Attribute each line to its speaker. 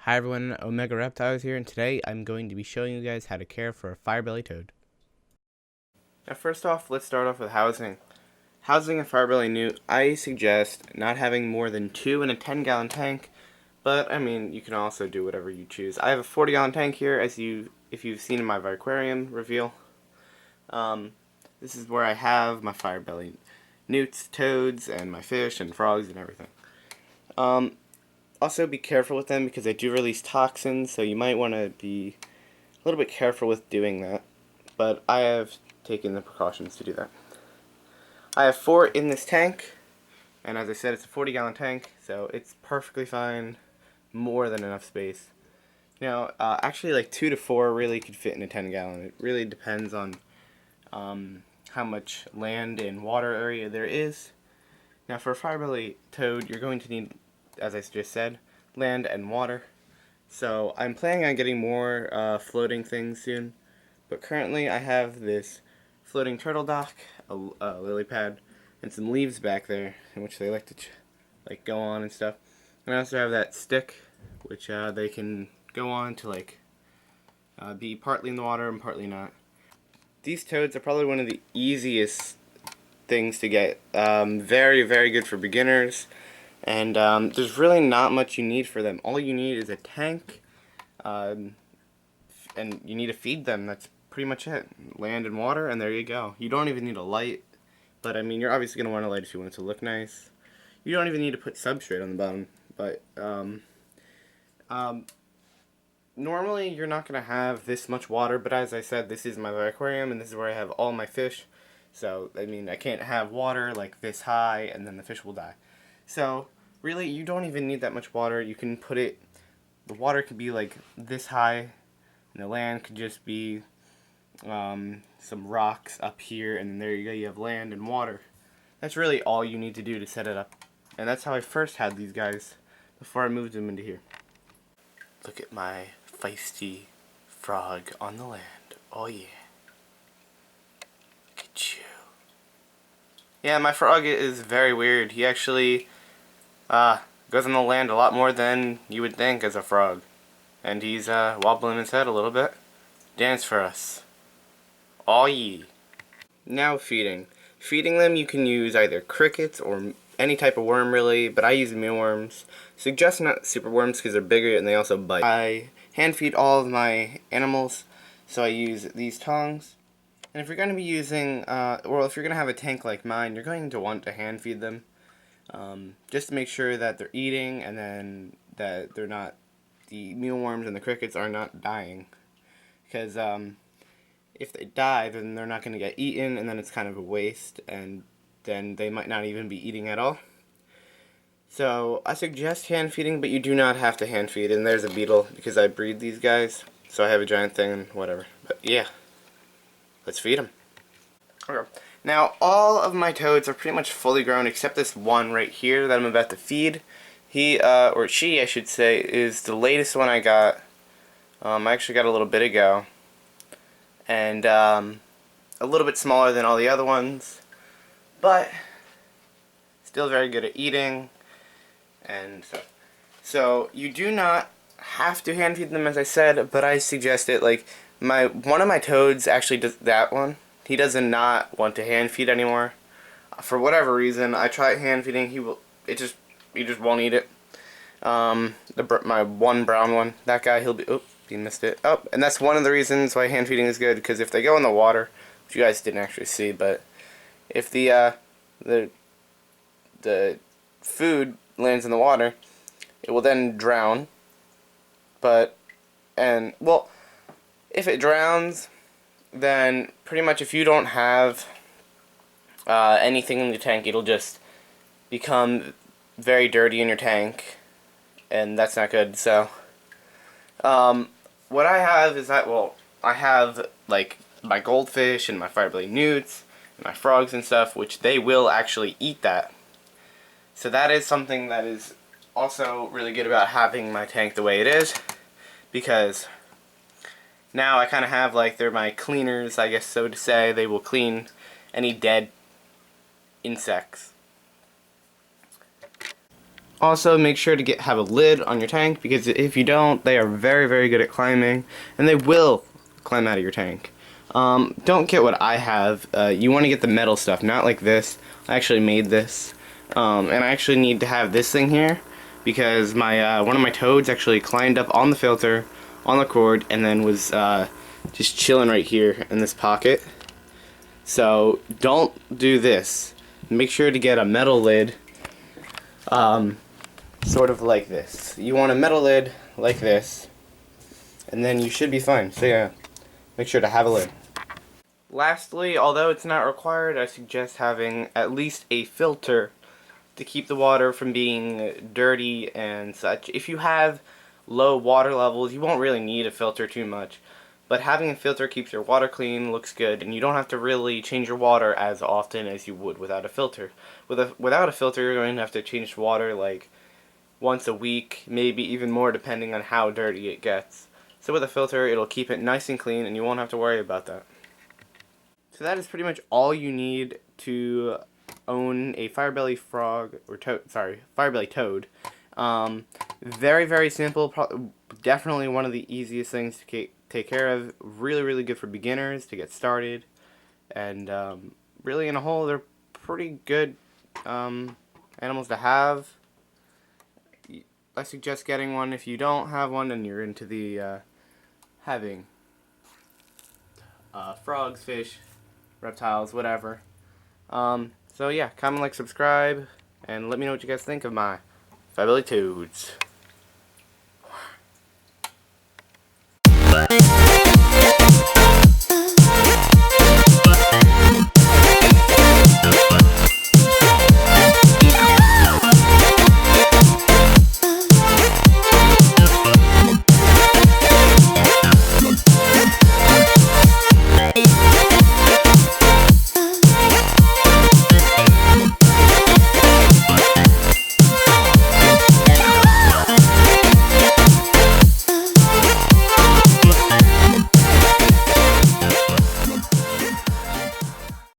Speaker 1: Hi everyone, Omega Reptiles here, and today I'm going to be showing you guys how to care for a fire-bellied toad. Now first off, let's start off with housing. Housing a fire-bellied newt, I suggest not having more than 2 in a 10-gallon tank, but I mean, you can also do whatever you choose. I have a 40-gallon tank here, if you've seen in my aquarium reveal. This is where I have my fire-bellied newts, toads, and my fish and frogs and everything. Also be careful with them because they do release toxins, so you might want to be a little bit careful with doing that. But I have taken the precautions to do that. I have 4 in this tank, and as I said, it's a 40-gallon tank, so it's perfectly fine, more than enough space. Actually like 2 to 4 really could fit in a 10-gallon. It really depends on how much land and water area there is. Now for a fire-bellied toad, you're going to need, as I just said, land and water. So I'm planning on getting more floating things soon. But currently I have this floating turtle dock, a lily pad, and some leaves back there in which they like to go on and stuff. And I also have that stick, which they can go on to be partly in the water and partly not. These toads are probably one of the easiest things to get. Very, very good for beginners. And there's really not much you need for them. All you need is a tank, and you need to feed them. That's pretty much it. Land and water, and there you go. You don't even need a light, but I mean, you're obviously going to want a light if you want it to look nice. You don't even need to put substrate on the bottom, but normally you're not going to have this much water, but as I said, this is my aquarium, and this is where I have all my fish. So, I mean, I can't have water like this high, and then the fish will die. So, really, you don't even need that much water. You can put it, the water could be like this high, and the land could just be some rocks up here, and then there you go, you have land and water. That's really all you need to do to set it up. And that's how I first had these guys, before I moved them into here. Look at my feisty frog on the land. Oh yeah. Look at you. Yeah, my frog is very weird. He actually goes on the land a lot more than you would think as a frog. And he's wobbling his head a little bit. Dance for us. Aw ye. Now feeding. Feeding them you can use either crickets or any type of worm really, but I use mealworms. Suggest not superworms because they're bigger and they also bite. I hand feed all of my animals, so I use these tongs. And if you're going to be using, if you're going to have a tank like mine, you're going to want to hand feed them. Just to make sure that they're eating and then that they're not, the mealworms and the crickets are not dying. Because if they die, then they're not going to get eaten, and then it's kind of a waste, and then they might not even be eating at all. So I suggest hand feeding, but you do not have to hand feed. And there's a beetle because I breed these guys, so I have a giant thing and whatever. But yeah, let's feed them. Okay. Now all of my toads are pretty much fully grown except this one right here that I'm about to feed. He or she, I should say, is the latest one I got. I actually got a little bit ago, and a little bit smaller than all the other ones, but still very good at eating and stuff. So you do not have to hand feed them, as I said, but I suggest it. Like one of my toads actually does that one. He does not want to hand feed anymore. For whatever reason, I try hand feeding. He just won't eat it. My one brown one, that guy, he missed it. Oh, and that's one of the reasons why hand feeding is good, because if they go in the water, which you guys didn't actually see, but if the food lands in the water, it will then drown. If it drowns, then pretty much if you don't have anything in the tank, it'll just become very dirty in your tank, and that's not good. So what I have is I have like my goldfish and my fire-bellied newts and my frogs and stuff, which they will actually eat that. So that is something that is also really good about having my tank the way it is, because now I kind of have they're my cleaners, I guess so to say. They will clean any dead insects. Also, make sure to have a lid on your tank, because if you don't, they are very, very good at climbing, and they will climb out of your tank. Don't get what I have. You want to get the metal stuff, not like this. I actually made this, and I actually need to have this thing here, because my one of my toads actually climbed up on the filter, on the cord, and then was just chilling right here in this pocket. So don't do this. Make sure to get a metal lid. Sort of like this. You want a metal lid like this, and then you should be fine. So yeah, make sure to have a lid. Lastly, although it's not required, I suggest having at least a filter to keep the water from being dirty and such. If you have low water levels, you won't really need a filter too much. But having a filter keeps your water clean, looks good, and you don't have to really change your water as often as you would without a filter. Without a filter, you're going to have to change water like once a week, maybe even more depending on how dirty it gets. So with a filter, it'll keep it nice and clean, and you won't have to worry about that. So that is pretty much all you need to own a fire-bellied frog, or fire-bellied toad. Very, very simple. Definitely one of the easiest things to take care of. Really, really good for beginners to get started. And really, in a whole, they're pretty good animals to have. I suggest getting one if you don't have one and you're into the having frogs, fish, reptiles, whatever. So yeah, comment, like, subscribe, and let me know what you guys think of my fire-bellied toads.